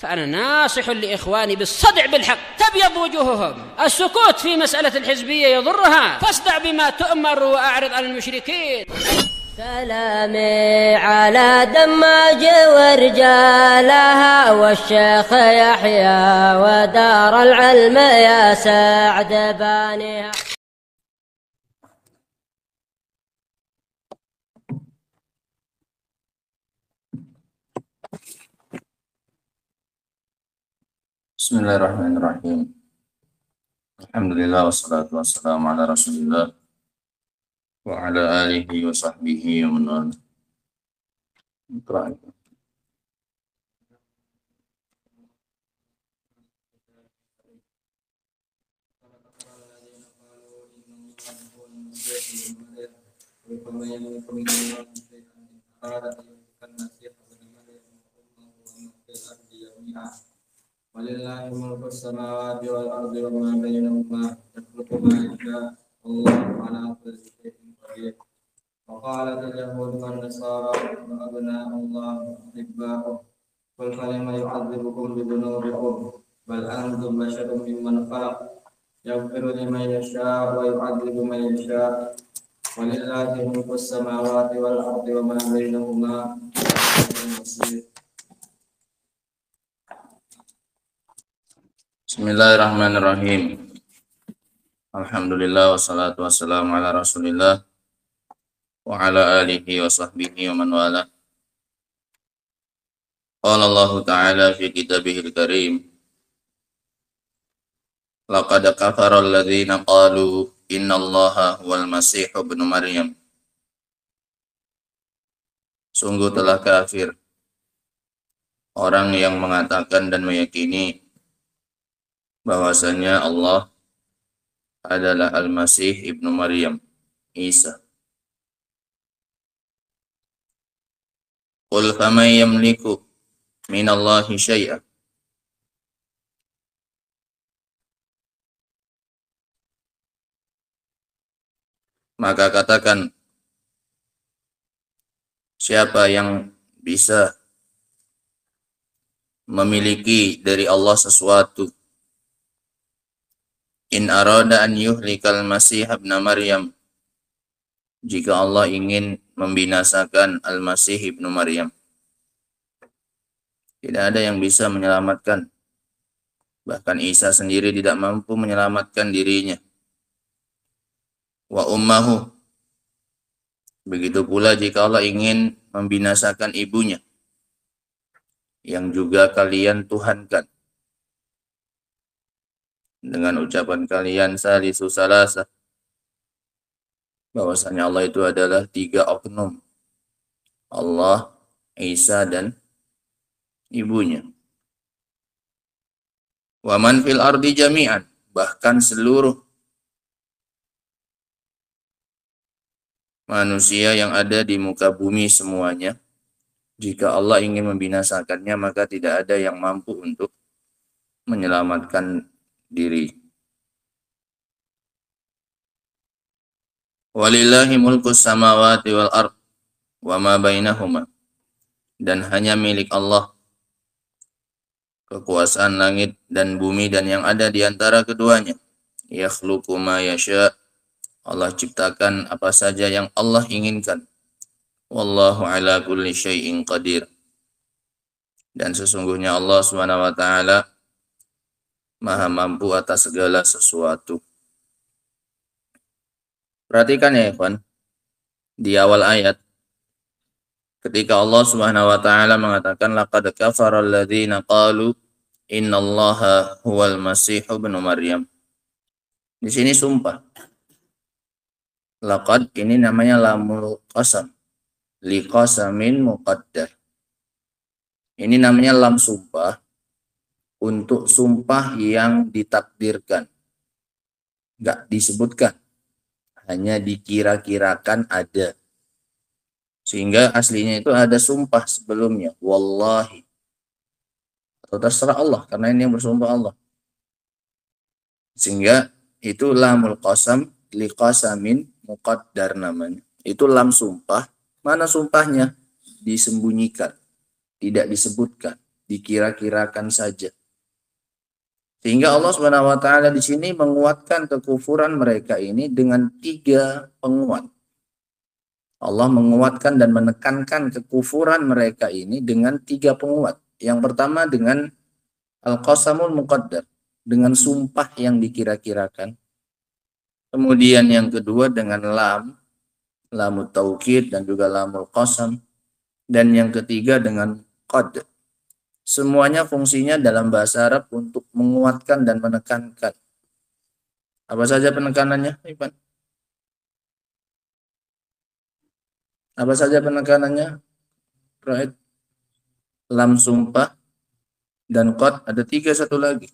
فأنا ناصح لإخواني بالصدع بالحق تبيض وجوههم. السكوت في مسألة الحزبية يضرها، فاصدع بما تؤمر وأعرض عن المشركين. سلامي على دماج ورجالها والشيخ يحيى ودار العلم يا سعد بانيها. Bismillahirrahmanirrahim. Alhamdulillah wassalatu wassalamu ala Rasulillah wa ala alihi wa sahbihi wa man wala. Walillahi mulku samawati wal ardi wa ma bainahuma yakhluqu ma yasha Allahu ala kulli shay'in qadir. Wa qalat al-yahud wan nasara abna'u Allah ibba'u qul falima yu'adzibukum bi dhunubikum bal antum basharun mimman khalaq yaghfiru liman yasha wa yu'adzibu man yasha. Walillahi mulku samawati wal ardi wa ma bainahuma. Bismillahirrahmanirrahim. Alhamdulillah wassalatu wassalamu ala Rasulillah wa ala alihi wa sahbihi wa man wala. Qala Allah Ta'ala fi kitabihil karim, laqad kafara alladhina qalu innallaha huwal masih ibnu Maryam. Sungguh telah kafir orang yang mengatakan dan meyakini bahwasanya Allah adalah Al-Masih ibnu Maryam, Isa. Qul faman yamliku minallahi syai'a. Maka katakan, siapa yang bisa memiliki dari Allah sesuatu? In arada an yuhlikal Masih ibn Maryam, jika Allah ingin membinasakan Al-Masih ibnu Maryam, tidak ada yang bisa menyelamatkan. Bahkan Isa sendiri tidak mampu menyelamatkan dirinya. Wa ummahu, begitu pula jika Allah ingin membinasakan ibunya, yang juga kalian tuhankan, dengan ucapan kalian salisu salasa, bahwasanya Allah itu adalah 3 oknum, Allah, Isa, dan ibunya. Wa man fil ardi jami'an, bahkan seluruh manusia yang ada di muka bumi semuanya, jika Allah ingin membinasakannya, maka tidak ada yang mampu untuk menyelamatkan diri. Walillahi mulku samawati wal ard wa ma bainahuma, dan hanya milik Allah kekuasaan langit dan bumi dan yang ada di antara keduanya. Yakhluqu ma yasha, Allah ciptakan apa saja yang Allah inginkan. Wallahu ala kulli syai'in qadir, dan sesungguhnya Allah Subhanahu wa taala Maha mampu atas segala sesuatu. Perhatikan ya ikhwan, di awal ayat ketika Allah Subhanahu wa taala mengatakan laqad kafara alladzina qalu innallaha huwal masih ibnu Maryam. Di sini sumpah. Laqad ini namanya lamul qasam, liqasamin muqaddar. Ini namanya lam sumpah untuk sumpah yang ditakdirkan, nggak disebutkan, hanya dikira-kirakan ada. Sehingga aslinya itu ada sumpah sebelumnya, wallahi, atau terserah Allah, karena ini yang bersumpah Allah. Sehingga itu lamul qasam liqasamin muqaddar namanya. Itu lam sumpah. Mana sumpahnya? Disembunyikan, tidak disebutkan, dikira-kirakan saja. Sehingga Allah Subhanahu wa taala di sini menguatkan kekufuran mereka ini dengan 3 penguat. Allah menguatkan dan menekankan kekufuran mereka ini dengan 3 penguat. Yang pertama dengan al-qasamul muqaddar, dengan sumpah yang dikira-kirakan. Kemudian yang kedua dengan lamut taukid dan juga lamul qasam. Dan yang ketiga dengan qad. Semuanya fungsinya dalam bahasa Arab untuk menguatkan dan menekankan. Apa saja penekanannya, Ivan? Apa saja penekanannya? Right. Lam sumpah dan qad, ada 3 satu lagi.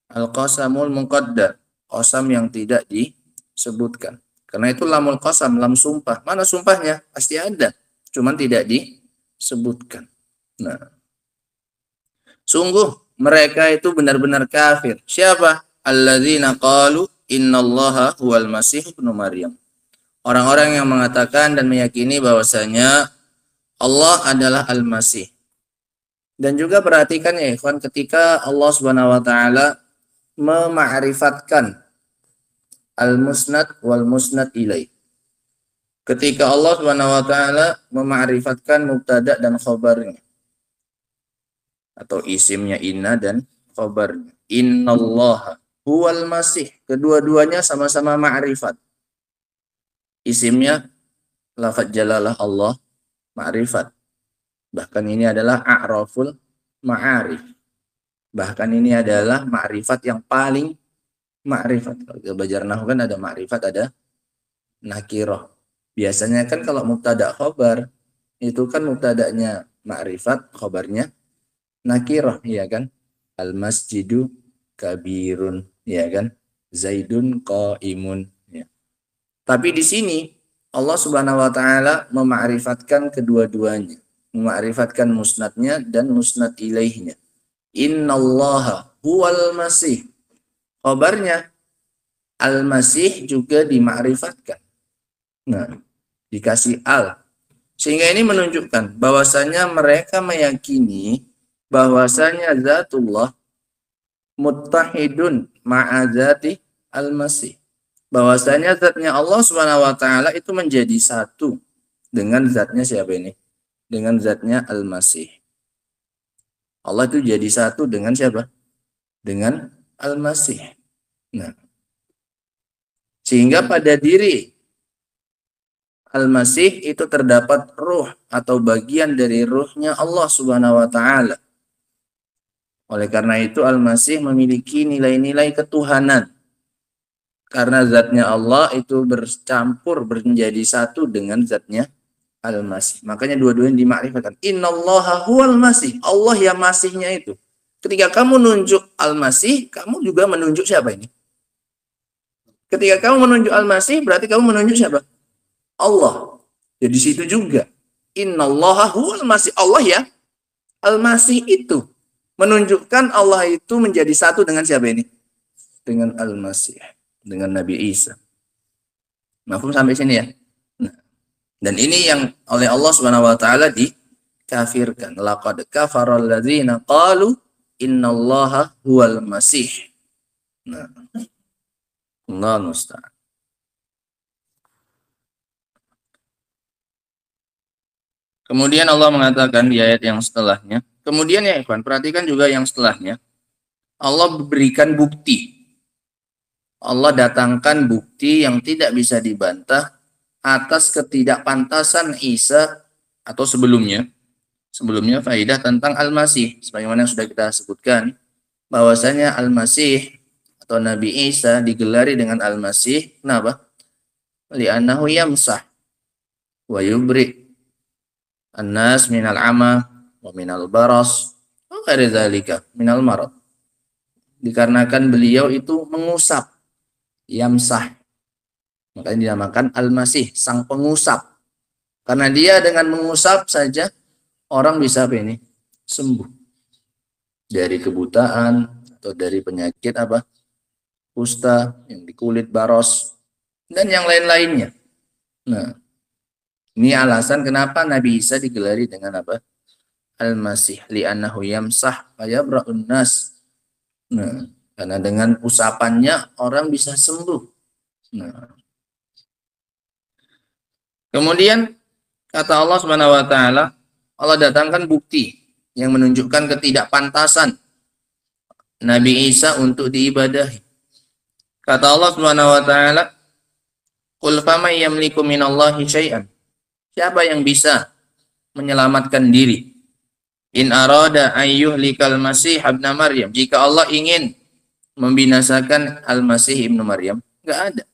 Al-qasamul muqaddar, qasam yang tidak disebutkan. Karena itu lamul qasam, lam sumpah. Mana sumpahnya? Pasti ada, cuman tidak disebutkan. Nah, sungguh mereka itu benar-benar kafir. Siapa? Alladzina qalu innallaha huwal masih ibnu Maryam. Orang-orang yang mengatakan dan meyakini bahwasanya Allah adalah Al-Masih. Dan juga perhatikan ya ikhwan, ketika Allah Subhanahu wa taala mema'rifatkan al-musnad wal musnad ilaih. Ketika Allah Subhanahu wa taala mema'rifatkan mubtada dan khabarnya, atau isimnya inna dan khabarnya. Innallaha huwal masih. Kedua-duanya sama-sama ma'rifat. Isimnya lafaz jalalah Allah, ma'rifat. Bahkan ini adalah a'raful ma'arif. Bahkan ini adalah ma'rifat yang paling ma'rifat. Kalau belajar nahwu kan ada ma'rifat, ada nakirah. Biasanya kan kalau mubtada khabar, itu kan mubtadanya ma'rifat, khabarnya nakirah, ya kan? Al-masjidu kabirun, ya kan? Zaidun qaimun, ya. Tapi di sini Allah Subhanahu wa taala mema'rifatkan kedua-duanya, mema'rifatkan musnadnya dan musnad ilaihnya. Innallaha huwal masih. Khabarnya al-masih juga dima'rifatkan. Nah, dikasih al. Sehingga ini menunjukkan bahwasanya mereka meyakini bahwasanya zatullah muttahidun ma'azati al-masih. Bahwasanya zatnya Allah Subhanahu wa taala itu menjadi satu dengan zatnya siapa ini? Dengan zatnya al-masih. Allah itu jadi satu dengan siapa? Dengan al-masih. Nah, sehingga pada diri al-masih itu terdapat ruh atau bagian dari ruhnya Allah Subhanahu wa taala. Oleh karena itu al-masih memiliki nilai-nilai ketuhanan. Karena zatnya Allah itu bercampur menjadi satu dengan zatnya al-masih. Makanya dua-duanya dimakrifatkan. Innallaha huwal masih. Allah yang masihnya itu. Ketika kamu nunjuk al-masih, kamu juga menunjuk siapa ini? Ketika kamu menunjuk al-masih, berarti kamu menunjuk siapa? Allah. Jadi situ juga. Innallaha huwal masih. Allah ya al-masih itu. Menunjukkan Allah itu menjadi satu dengan siapa ini? Dengan al-masih. Dengan Nabi Isa. Mafhum sampai sini ya? Nah, dan ini yang oleh Allah Subhanahu wa taala dikafirkan. Laqad kafaral ladzina qalu innallaha huwal masih. Nah, Allah musta'an. Kemudian Allah mengatakan di ayat yang setelahnya. Kemudian ya ikhwan, perhatikan juga yang setelahnya. Allah berikan bukti. Allah datangkan bukti yang tidak bisa dibantah atas ketidakpantasan Isa atau sebelumnya faidah tentang Al-Masih. Sebagaimana yang sudah kita sebutkan, bahwasanya Al-Masih atau Nabi Isa digelari dengan Al-Masih. Kenapa? Li'annahu yamsah wa yubri an-nas minal ama wa minal baras wa ghairi dzalika minal marad. Dikarenakan beliau itu mengusap, yamsah, makanya dinamakan Al-Masih, sang pengusap. Karena dia dengan mengusap saja orang bisa apa ini? Sembuh dari kebutaan atau dari penyakit apa? Kusta, yang di kulit, baros, dan yang lain-lainnya. Nah, ini alasan kenapa Nabi Isa digelari dengan apa? al-Masih li'annahu yamsah fayabra'un nas. Nah, karena dengan usapannya orang bisa sembuh. Nah, kemudian kata Allah Subhanahu wa taala, Allah datangkan bukti yang menunjukkan ketidakpantasan Nabi Isa untuk diibadahi. Kata Allah Subhanahu wa taala, "Qul faman yamliku minallahi syai'an?" Siapa yang bisa menyelamatkan diri? In arada an yuhlikal Masih ibn Maryam. Jika Allah ingin membinasakan Al-Masih ibn Maryam, enggak ada.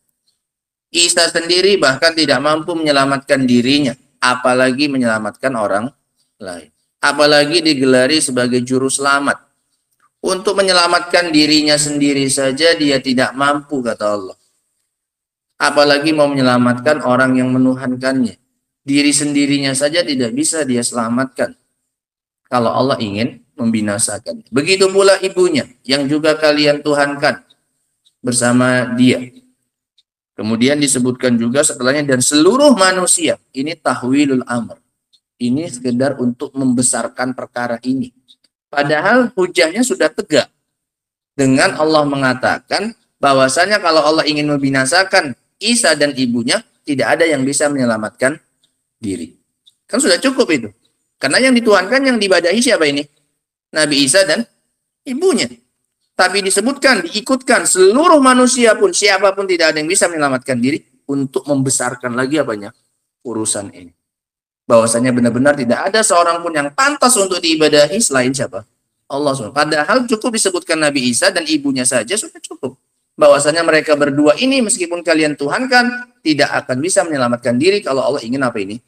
Isa sendiri bahkan tidak mampu menyelamatkan dirinya, apalagi menyelamatkan orang lain. Apalagi digelari sebagai juru selamat. Untuk menyelamatkan dirinya sendiri saja dia tidak mampu, kata Allah. Apalagi mau menyelamatkan orang yang menuhankannya. Diri sendirinya saja tidak bisa dia selamatkan kalau Allah ingin membinasakan. Begitu pula ibunya yang juga kalian tuhankan bersama dia. Kemudian disebutkan juga setelahnya dan seluruh manusia. Ini tahwilul amr. Ini sekedar untuk membesarkan perkara ini. Padahal hujahnya sudah tegak. Dengan Allah mengatakan bahwasanya kalau Allah ingin membinasakan Isa dan ibunya, tidak ada yang bisa menyelamatkan diri. Kan sudah cukup itu. Karena yang dituhankan, yang diibadahi siapa ini? Nabi Isa dan ibunya. Tapi disebutkan, diikutkan seluruh manusia pun, siapapun tidak ada yang bisa menyelamatkan diri untuk membesarkan lagi apanya? Urusan ini. Bahwasanya benar-benar tidak ada seorang pun yang pantas untuk diibadahi selain siapa? Allah SWT. Padahal cukup disebutkan Nabi Isa dan ibunya saja sudah cukup. Bahwasanya mereka berdua ini meskipun kalian tuhankan, tidak akan bisa menyelamatkan diri kalau Allah ingin apa ini?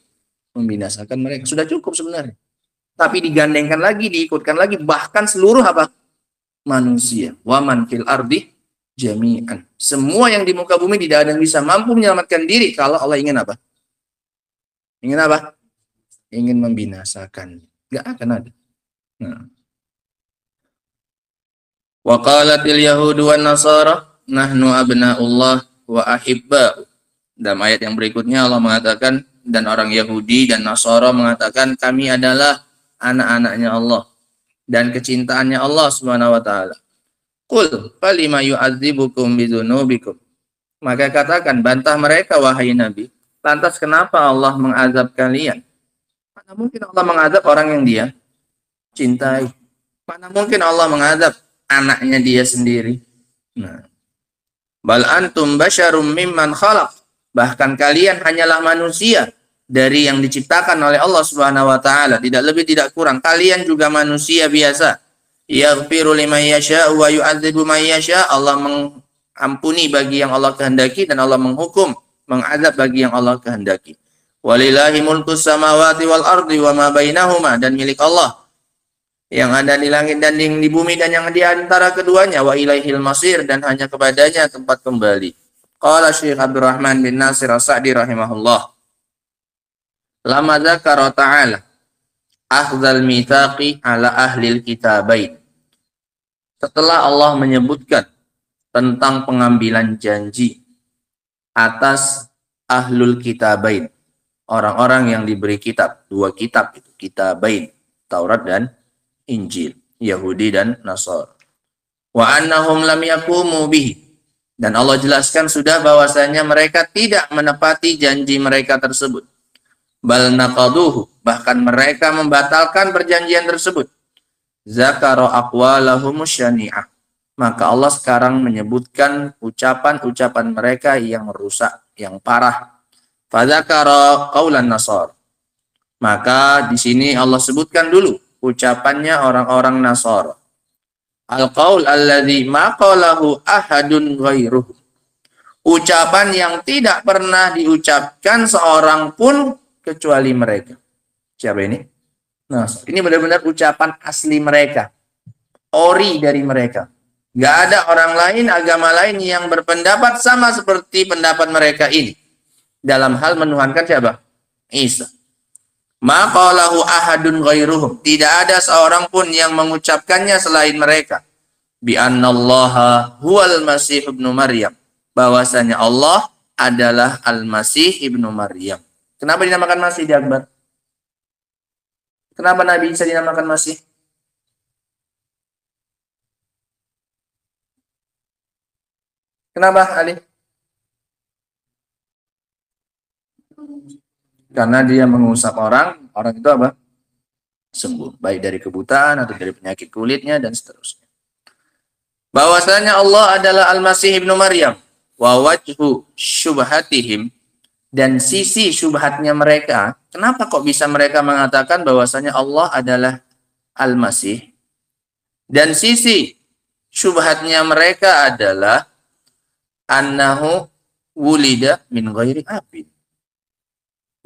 Membinasakan mereka. Sudah cukup sebenarnya. Tapi digandengkan lagi, diikutkan lagi, bahkan seluruh apa? Manusia. Waman fil ardi jami'an. Semua yang di muka bumi tidak ada yang bisa mampu menyelamatkan diri kalau Allah ingin apa? Ingin apa? Ingin membinasakan. Gak akan ada. Nah. Wa qalatil yahudu wan nasara nahnu abna'ullah wa ahibba'u. Dalam ayat yang berikutnya Allah mengatakan, dan orang Yahudi dan Nasara mengatakan kami adalah anak-anaknya Allah dan kecintaannya Allah Subhanahu wa taala. Qul falima yu'adzibukum bidzunubikum. Maka katakan, bantah mereka wahai Nabi, lantas kenapa Allah mengazab kalian? Mana mungkin Allah mengazab orang yang dia cintai? Mana mungkin Allah mengazab anaknya dia sendiri? Nah, bal antum basyarum mimman khalaq. Bahkan kalian hanyalah manusia dari yang diciptakan oleh Allah Subhanahu wa taala, tidak lebih tidak kurang. Kalian juga manusia biasa. Yaghfiru liman yasha wa yu'adzibu man yasha. Allah mengampuni bagi yang Allah kehendaki dan Allah menghukum, mengazab bagi yang Allah kehendaki. Walillahi mulkus samawati wal ardi wa ma bainahuma, dan milik Allah yang ada di langit dan di bumi dan yang di antara keduanya. Wa ilaihil masir, dan hanya kepadanya tempat kembali. Qala Syekh Abdurrahman bin Nasir As-Sa'di rahimahullah, lama dzakara ta'ala akhdhal mitsaqi ala ahlil kitabain. Setelah Allah menyebutkan tentang pengambilan janji atas ahlul kitabain, orang-orang yang diberi kitab, dua kitab itu, kitabain, Taurat dan Injil, Yahudi dan Nasara. Wa annahum lam yaqumu bihi, dan Allah jelaskan sudah bahwasanya mereka tidak menepati janji mereka tersebut. Bal naqaduhu, bahkan mereka membatalkan perjanjian tersebut. Zakara aqwalahum syani'ah. Maka Allah sekarang menyebutkan ucapan-ucapan mereka yang rusak, yang parah. Fadzakara qaulan Nasar. Maka di sini Allah sebutkan dulu ucapannya orang-orang Nasara. Al-qaul alladzi ma qalahu ahadun ghairuhu. Ucapan yang tidak pernah diucapkan seorang pun kecuali mereka. Siapa ini? Nah, ini benar-benar ucapan asli mereka. Ori dari mereka. Gak ada orang lain, agama lain yang berpendapat sama seperti pendapat mereka ini. Dalam hal menuhankan siapa? Isa. Ma qalahu ahadun ghairuhum. Tidak ada seorang pun yang mengucapkannya selain mereka. Bi annallaha huwal Masih ibnu Maryam. Bahwasanya Allah adalah Al-Masih ibnu Maryam. Kenapa dinamakan Masih di Akbar? Kenapa Nabi Isa dinamakan Masih? Kenapa, Ali? Karena dia mengusap orang, orang itu apa? Sembuh, baik dari kebutaan atau dari penyakit kulitnya dan seterusnya. Bahwasanya Allah adalah Al-Masih Ibnu Maryam, wa wajhu syubhatihim, dan sisi syubhatnya mereka. Kenapa kok bisa mereka mengatakan bahwasanya Allah adalah Al-Masih? Dan sisi syubhatnya mereka adalah annahu wulida min ghairi abid.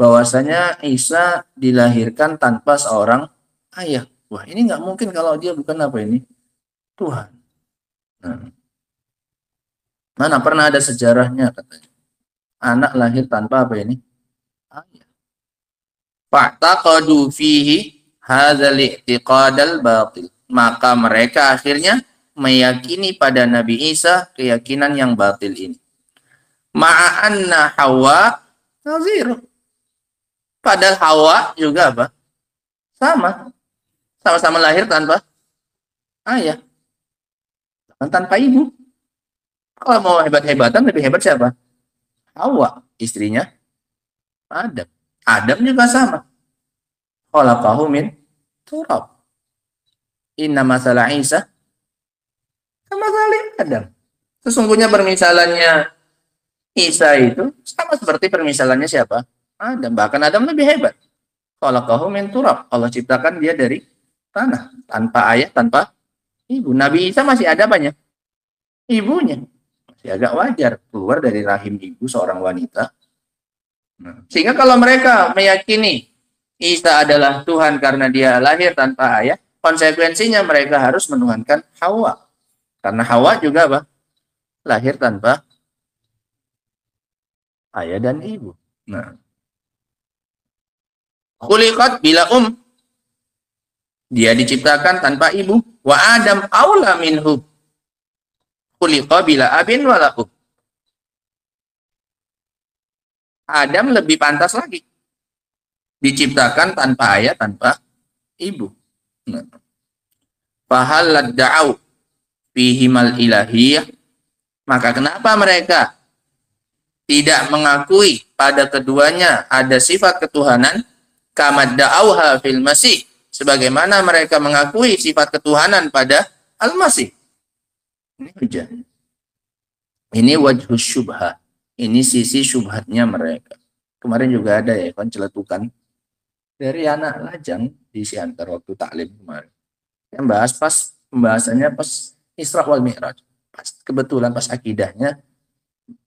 Bahwasanya Isa dilahirkan tanpa seorang ayah. Wah, ini nggak mungkin kalau dia bukan apa ini? Tuhan. Nah, mana pernah ada sejarahnya katanya. Anak lahir tanpa apa ini? Ayah. Fa'taqadu fihi hadzal i'tiqadal batil. Maka mereka akhirnya meyakini pada Nabi Isa keyakinan yang batil ini. Ma'anna Hawa nazir. Padahal Hawa juga apa? Sama-sama lahir tanpa ayah. Tanpa ibu. Kalau mau hebat-hebatan, lebih hebat siapa? Hawa, istrinya Adam. Adam juga sama. Khalaqahu min turab. Inna masalah Isa sama sekali Adam. Sesungguhnya permisalannya Isa itu sama seperti permisalannya siapa? Adam. Bahkan Adam lebih hebat. Khalaqahu min turab. Allah ciptakan dia dari tanah, tanpa ayah, tanpa ibu. Nabi Isa masih ada banyak ibunya. Masih agak wajar keluar dari rahim ibu seorang wanita. Nah, sehingga kalau mereka meyakini Isa adalah Tuhan karena dia lahir tanpa ayah, konsekuensinya mereka harus menuhankan Hawa. Karena Hawa juga apa? Lahir tanpa ayah dan ibu. Nah, khuliqat bila dia diciptakan tanpa ibu. Wa Adam aula minhu. Khuliqa bila abin walakum. Adam lebih pantas lagi. Diciptakan tanpa ayah, tanpa ibu. Nah. Fahalad da'au fihimal ilahiyah. Maka kenapa mereka tidak mengakui pada keduanya ada sifat ketuhanan? Kamad da'auha fil masih. Sebagaimana mereka mengakui sifat ketuhanan pada Al-Masih. Ini hujah. Ini wajhus syubhah. Ini sisi syubhatnya mereka. Kemarin juga ada ya, kan celetukan dari anak lajang di Siantar waktu taklim kemarin. Yang bahas pas pembahasannya pas Isra wal Mi'raj. Pas kebetulan pas akidahnya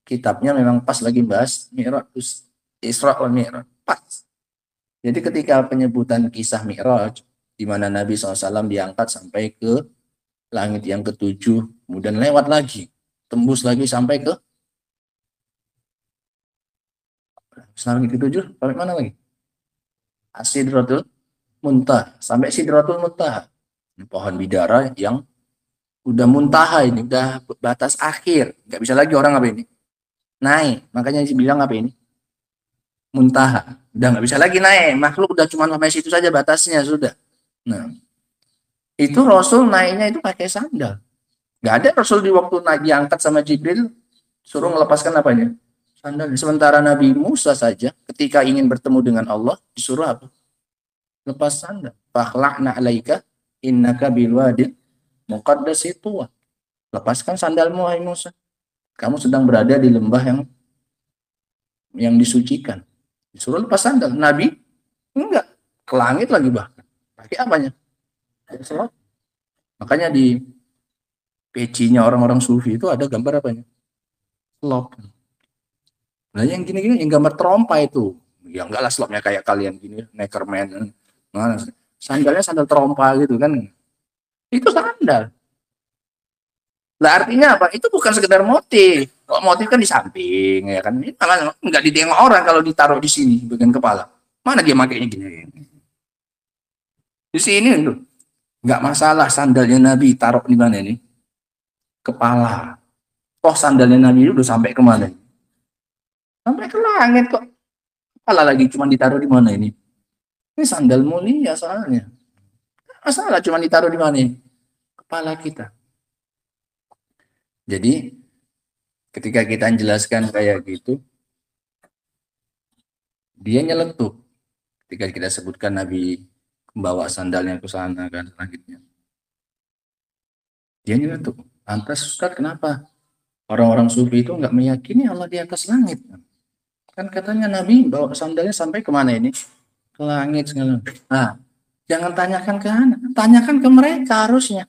kitabnya memang pas lagi bahas Mi'raj, Isra wal Mi'raj. Pas. Jadi ketika penyebutan kisah Mi'raj, di mana Nabi SAW diangkat sampai ke langit yang ketujuh, kemudian lewat lagi, tembus lagi sampai ke langit ketujuh, sampai mana lagi? Sidratul Muntaha, sampai Sidratul Muntaha. Pohon bidara yang udah muntaha ini, udah batas akhir, nggak bisa lagi orang apa ini? Naik, makanya bilang apa ini? Muntaha. Udah nggak bisa lagi naik, makhluk udah cuma sampai situ saja batasnya sudah. Nah, itu Rasul naiknya itu pakai sandal. Nggak ada Rasul di waktu naik diangkat sama Jibril suruh melepaskan apanya? Sandal. Sementara Nabi Musa saja ketika ingin bertemu dengan Allah disuruh apa? Lepas sandal. Fakhla'na 'alaika innaka bil wadil muqaddasi tuwa. Lepaskan sandalmu hai Musa. Kamu sedang berada di lembah yang disucikan. Disuruh lepas sandal. Nabi enggak, ke langit lagi bahkan. Pakai apanya? Selop. Makanya di pecinya orang-orang sufi itu ada gambar apanya? Selop. Nah yang gini-gini yang gambar trompa itu. Ya enggak lah selopnya kayak kalian gini, Neckerman. Nah, sandalnya sandal trompa gitu kan. Itu sandal. Lah artinya apa? Itu bukan sekedar motif. Kalau motif kan di samping ya kan. Ini malah enggak ditengok orang kalau ditaruh di sini bagian kepala. Mana dia makainya gini? Di sini itu. Enggak masalah sandalnya Nabi taruh di mana ini? Kepala. Oh sandalnya Nabi itu udah sampai ke mana? Sampai ke langit kok. Kepala lagi cuma ditaruh di mana ini? Ini sandal mulia soalnya. Masalah cuma ditaruh di mana? Kepala kita. Jadi ketika kita jelaskan kayak gitu, dia nyeletuk. Ketika kita sebutkan Nabi membawa sandalnya ke sana kan selanjutnya. Dia nyeletuk. Lantas Ustaz, kenapa orang-orang sufi itu nggak meyakini Allah di atas langit? Kan katanya Nabi bawa sandalnya sampai kemana ini? Ke langit segala. Nah, jangan tanyakan ke anak, tanyakan ke mereka harusnya.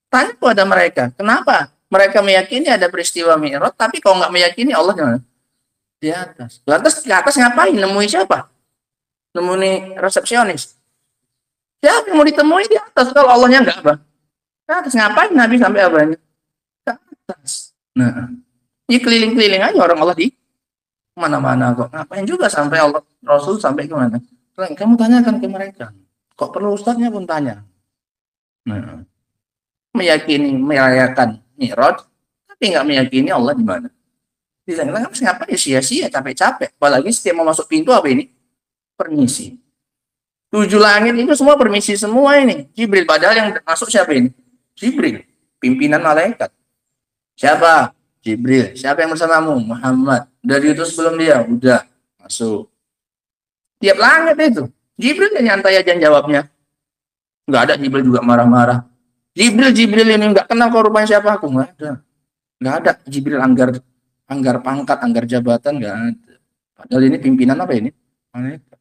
Tanya kepada mereka, kenapa mereka meyakini ada peristiwa Mi'raj, tapi kalau nggak meyakini Allah gimana? Di atas. Lantas di atas ngapain? Nemui siapa? Nemui resepsionis. Siapa yang mau ditemui di atas kalau Allahnya nggak apa? Di atas ngapain Nabi sampai apa ini? Ke atas. Nah, ini keliling-keliling aja orang Allah di mana-mana kok. Ngapain juga sampai Allah Rasul sampai kemana? Kamu tanyakan ke mereka. Kok perlu ustadznya pun tanya. Nah, meyakini merayakan Mi'raj, tapi nggak meyakini Allah di mana. Bilang, ngapain ya sia-sia, capek-capek. Apalagi setiap mau masuk pintu apa ini? Permisi. 7 langit itu semua permisi semua ini. Jibril, padahal yang masuk siapa ini? Jibril, pimpinan malaikat. Siapa? Jibril. Siapa yang bersamamu? Muhammad. Udah diutus belum dia? Udah. Masuk. Tiap langit itu. Jibril yang nyantai aja jawabnya. Nggak ada Jibril juga marah-marah. Jibril ini nggak kenal kau rupanya siapa aku. Nggak ada. Nggak ada. Jibril anggar pangkat, anggar jabatan. Nggak ada. Padahal ini pimpinan apa ini? Malaikat.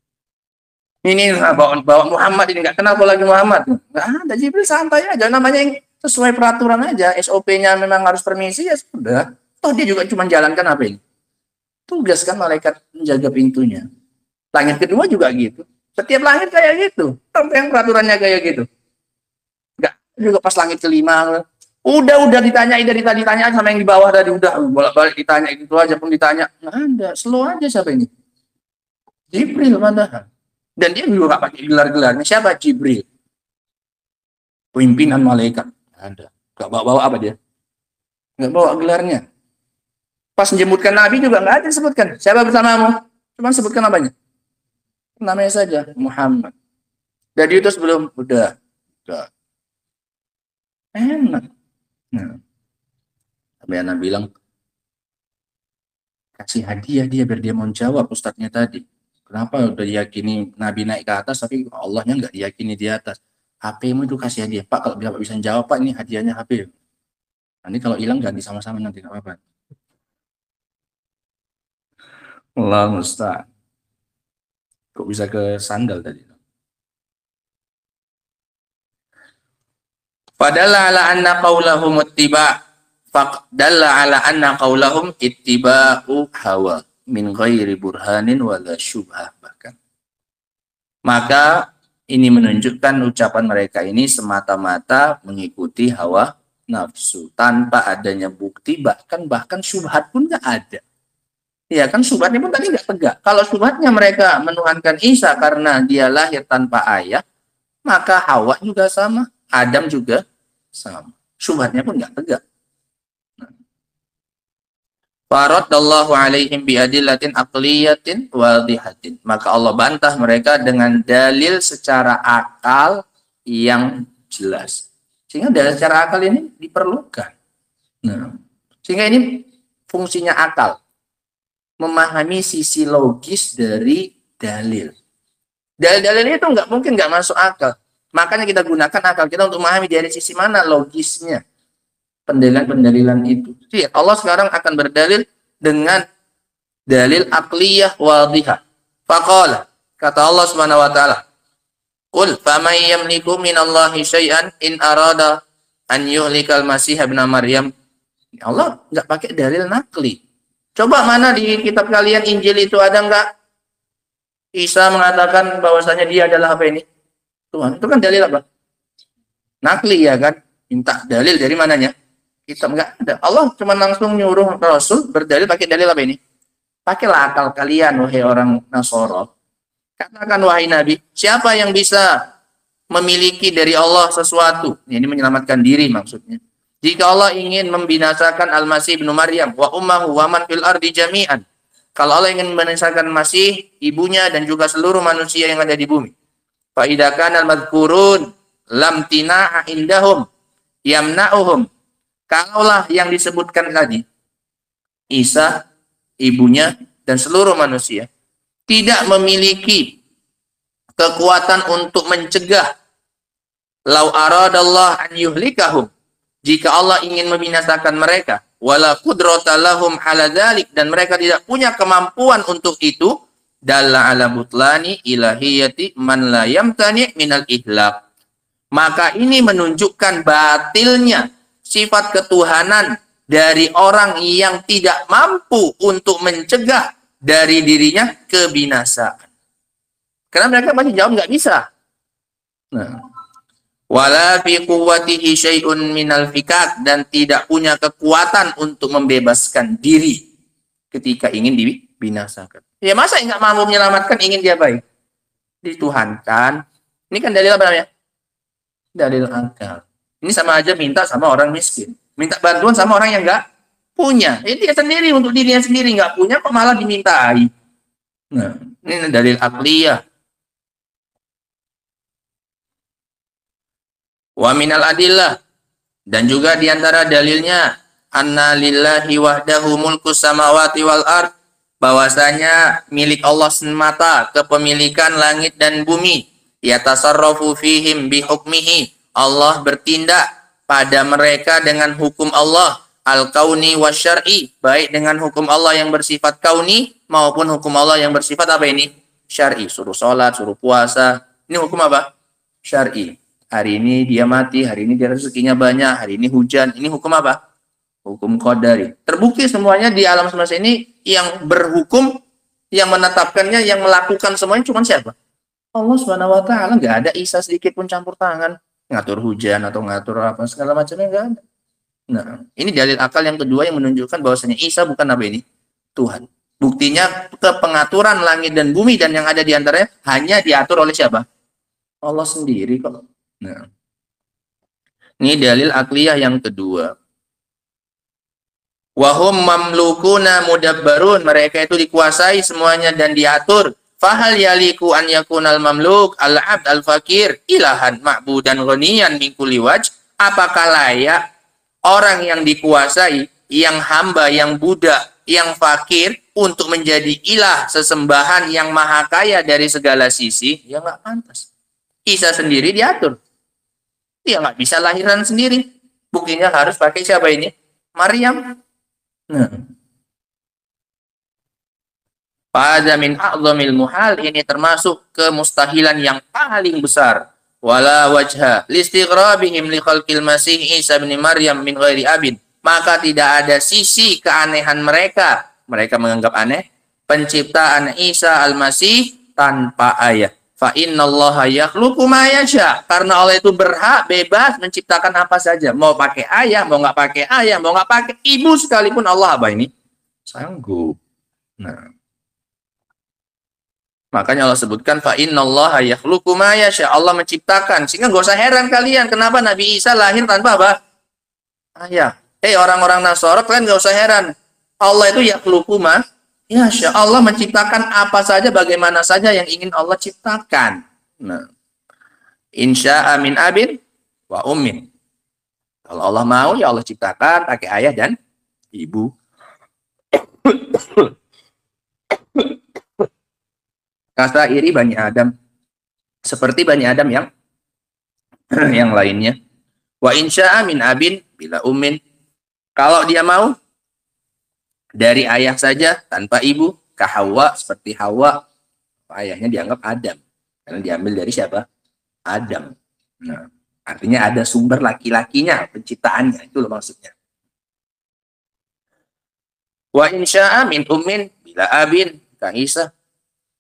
Ini bawa Muhammad ini nggak kenal kau lagi Muhammad. Nggak ada. Jibril santai aja. Namanya yang sesuai peraturan aja. SOP-nya memang harus permisi ya sudah. Toh dia juga cuma jalankan apa ini? Tugaskan malaikat menjaga pintunya. Langit kedua juga gitu. Setiap langit kayak gitu. Sampai yang peraturannya kayak gitu. Enggak juga pas langit kelima. Udah ditanya dari tadi ditanya sama yang di bawah tadi udah bolak-balik ditanya itu aja pun ditanya. Nggak ada, slow aja siapa ini? Jibril padahal. Dan dia juga nggak pakai gelar-gelarnya. Siapa? Jibril. Pimpinan malaikat. Nggak ada. Nggak bawa apa dia? Nggak bawa gelarnya. Pas menjemputkan Nabi juga nggak ada disebutkan. Siapa bersamamu? Cuma sebutkan apanya? Namanya saja Muhammad. Udah diutus belum? Udah. Enak. Nah. Sampai anak bilang kasih hadiah dia biar dia mau jawab ustadznya tadi. Kenapa udah diyakini Nabi naik ke atas tapi Allahnya nggak diyakini di atas? HP-mu itu kasih hadiah. Pak kalau bisa jawab Pak ini hadiahnya HP. Nanti kalau hilang ganti sama-sama nanti nggak apa-apa. Allah musta'an. Kok bisa ke sandal tadi? Fadalla ala anna qaulahum ittiba' faqdalla ala anna qaulahum ittiba'u hawa min ghairi burhanin wala syubhah bahkan. Maka ini menunjukkan ucapan mereka ini semata-mata mengikuti hawa nafsu tanpa adanya bukti bahkan syubhat pun nggak ada. Ya kan syubhatnya pun tadi nggak tegak. Kalau syubhatnya mereka menuhankan Isa karena dia lahir tanpa ayah, maka Hawa juga sama, Adam juga sama. Syubhatnya pun nggak tegak. Faradallahu alaihim biadillatin aqliyatin wadihatin. Maka Allah bantah mereka dengan dalil secara akal yang jelas. Sehingga dalil secara akal ini diperlukan. Nah, sehingga ini fungsinya akal. Memahami sisi logis dari dalil. Dalil-dalil itu nggak mungkin nggak masuk akal. Makanya kita gunakan akal kita untuk memahami dari sisi mana logisnya pendalilan-pendalilan itu. Jadi Allah sekarang akan berdalil dengan dalil akliyah wadihah. Faqala, kata Allah Subhanahu wa taala, "Qul faman yamliku minallahi syai'an in arada an yuhlikal masih ibn Maryam." Allah nggak pakai dalil nakli. Coba mana di kitab kalian Injil itu ada nggak Isa mengatakan bahwasanya dia adalah apa ini? Tuhan. Itu kan dalil apa? Nakli ya kan? Minta dalil dari mananya? Kitab nggak ada. Allah cuma langsung nyuruh Rasul berdalil pakai dalil apa ini? Pakailah akal kalian wahai orang Nasara. Katakan wahai Nabi, siapa yang bisa memiliki dari Allah sesuatu? Ini menyelamatkan diri maksudnya. Jika Allah ingin membinasakan Al-Masih ibnu Maryam wa ummahu wa man fil ardi jami'an. Kalau Allah ingin membinasakan Masih, ibunya dan juga seluruh manusia yang ada di bumi. Fa idza kana al-madhkurun lam tina'a indahum yamna'uhum. Kalaulah yang disebutkan tadi, Isa, ibunya, dan seluruh manusia tidak memiliki kekuatan untuk mencegah, lau aradallah an yuhlikahum, jika Allah ingin membinasakan mereka, wala qudrata lahum ala dzalik, dan mereka tidak punya kemampuan untuk itu, dalla ala butlani ilahiyati man la yamtani minal ihlak. Maka ini menunjukkan batilnya sifat ketuhanan dari orang yang tidak mampu untuk mencegah dari dirinya kebinasaan. Karena mereka masih jawab nggak bisa. Nah, wala fi quwwatihi syai'un minal fikak, dan tidak punya kekuatan untuk membebaskan diri ketika ingin dibinasakan. Ya masa nggak mampu menyelamatkan, ingin dia baik? Dituhankan. Ini kan dalil apa namanya? Dalil akal. Ini sama aja minta sama orang miskin. Minta bantuan sama orang yang nggak punya. Ini dia sendiri, untuk dirinya sendiri nggak punya, kok malah dimintai. Nah, ini dalil akliyah. Wa minal adillah, dan juga diantara dalilnya anna lillahi wahdahu mulkus samawati wal ard, bahwasanya milik Allah semata kepemilikan langit dan bumi. Yatasarrafu fihim bihukmihi, Allah bertindak pada mereka dengan hukum Allah, al-kauni wa syar'i, baik dengan hukum Allah yang bersifat kauni maupun hukum Allah yang bersifat apa ini? Syar'i. Suruh sholat, suruh puasa. Ini hukum apa? Syar'i. Hari ini dia mati, hari ini dia rezekinya banyak, hari ini hujan. Ini hukum apa? Hukum qadari. Terbukti semuanya di alam semesta ini yang berhukum, yang menetapkannya, yang melakukan semuanya cuma siapa? Allah Subhanahu wa taala. Enggak ada Isa sedikit pun campur tangan ngatur hujan atau ngatur apa segala macamnya, enggak ada. Nah, ini dalil akal yang kedua yang menunjukkan bahwasanya Isa bukan apa ini? Tuhan. Buktinya pengaturan langit dan bumi dan yang ada di antaranya hanya diatur oleh siapa? Allah sendiri kok. Nah, ini dalil akliyah yang kedua. Wahum mamlukuna mudabbarun, mereka itu dikuasai semuanya dan diatur. Fahal yaliku an yakunal mamluk al-abd al-fakir ilahan ma'budan ghaniyan min kulli wajh. Apakah layak orang yang dikuasai, yang hamba, yang budak, yang fakir untuk menjadi ilah, sesembahan yang maha kaya dari segala sisi? Ya nggak pantas. Isa sendiri diatur. Dia nggak bisa lahiran sendiri. Buktinya harus pakai siapa ini? Maryam. Nah. Pada min a'zamil muhal, ini termasuk kemustahilan yang paling besar. Wala wajha listighrabihim li khalqil masih Isa bin Maryam min ghairi abin. Maka tidak ada sisi keanehan mereka. Mereka menganggap aneh penciptaan Isa al-Masih tanpa ayah. Fa innallaha yakhluqu ma yasha. Karena Allah itu berhak bebas menciptakan apa saja. Mau pakai ayah, mau nggak pakai ayah, mau nggak pakai ibu sekalipun Allah apa ini? Sanggup. Nah, makanya Allah sebutkan fa innallaha yakhluqu ma yasha. Allah menciptakan, sehingga nggak usah heran kalian kenapa Nabi Isa lahir tanpa apa? Ayah. Orang-orang Nasara, kalian nggak usah heran. Allah itu yakhluqu ma yasha. Allah menciptakan apa saja, bagaimana saja yang ingin Allah ciptakan. Nah, insya'a min abin wa ummin. Kalau Allah mau, ya Allah ciptakan pakai ayah dan ibu. Kata iri Bani Adam seperti Bani Adam yang yang lainnya. Wa insya'a min abin bila ummin. Kalau dia mau dari ayah saja tanpa ibu, ka Hawa, seperti Hawa, ayahnya dianggap Adam karena diambil dari siapa? Adam. Nah, artinya ada sumber laki-lakinya penciptaannya, itu loh maksudnya. Wa insya'a min ummin bila abin, ka Isa.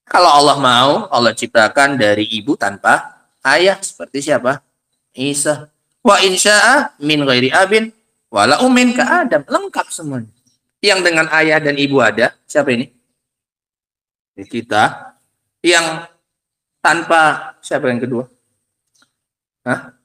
Kalau Allah mau, Allah ciptakan dari ibu tanpa ayah, seperti siapa? Isa. Wa insya'a min ghairi abin wala ummin ka Adam. Lengkap semuanya. Yang dengan ayah dan ibu ada, siapa ini? Kita. Yang tanpa, siapa yang kedua? Hah?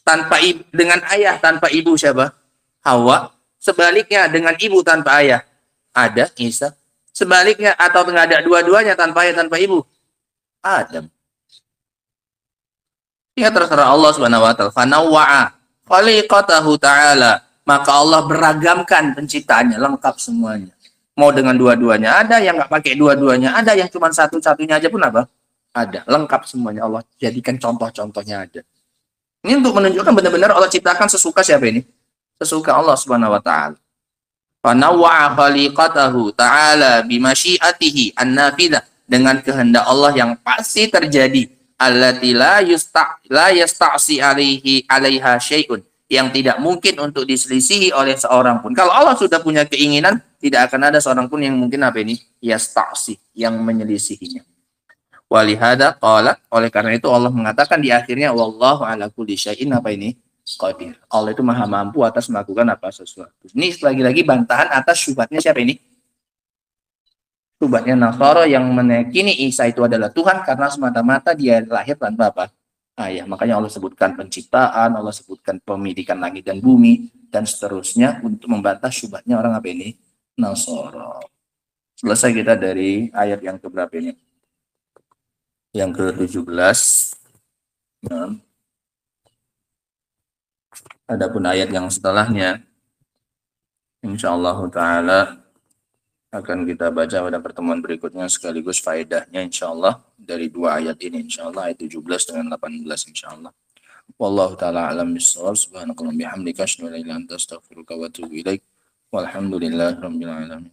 Tanpa ibu, dengan ayah tanpa ibu siapa? Hawa. Sebaliknya dengan ibu tanpa ayah ada Isa. Sebaliknya atau nggak ada dua-duanya tanpa ayah tanpa ibu Adam. Ya terserah Allah Subhanahu wa taala. Fanawwa'a khaliqatahu ta'ala. Maka Allah beragamkan penciptaannya, lengkap semuanya. Mau dengan dua-duanya ada, yang nggak pakai dua-duanya ada, yang cuma satu-satunya aja pun apa? Ada, lengkap semuanya. Allah jadikan contoh-contohnya ada. Ini untuk menunjukkan benar-benar Allah ciptakan sesuka siapa ini? Sesuka Allah Subhanahu wa taala. Fanawwa'a khaliqatahu ta'ala bimasyiatihi an-nafidah, dengan kehendak Allah yang pasti terjadi, allati la yasta'si alaiha syai'un, yang tidak mungkin untuk diselisihi oleh seorang pun. Kalau Allah sudah punya keinginan, tidak akan ada seorang pun yang mungkin apa ini? Yasta'si, yang menyelisihinya. Walihada qala, oleh karena itu Allah mengatakan di akhirnya, wallahu ala kulli syai'in apa ini? Qadir. Allah itu maha mampu atas melakukan apa sesuatu. Ini lagi-lagi bantahan atas syubhatnya siapa ini? Syubhatnya Nasara yang meyakini Isa itu adalah Tuhan karena semata-mata dia lahir tanpa apa? Ayah. Makanya Allah sebutkan penciptaan, Allah sebutkan pemilikan langit dan bumi, dan seterusnya untuk membantah syubhatnya orang apa ini? Nasara. Selesai kita dari ayat yang keberapa ini? Yang ke-17. Nah. Adapun ayat yang setelahnya, insyaallah ta'ala akan kita baca pada pertemuan berikutnya, sekaligus faedahnya insyaallah dari dua ayat ini, insyaallah ayat 17 dengan 18 insyaallah. Wallahu ta'ala alam bissawab. Subhanakallahumma bihamdika asyhadu an la ilaha illa anta astaghfiruka wa atubu ilaik. Walhamdulillahirabbil alamin.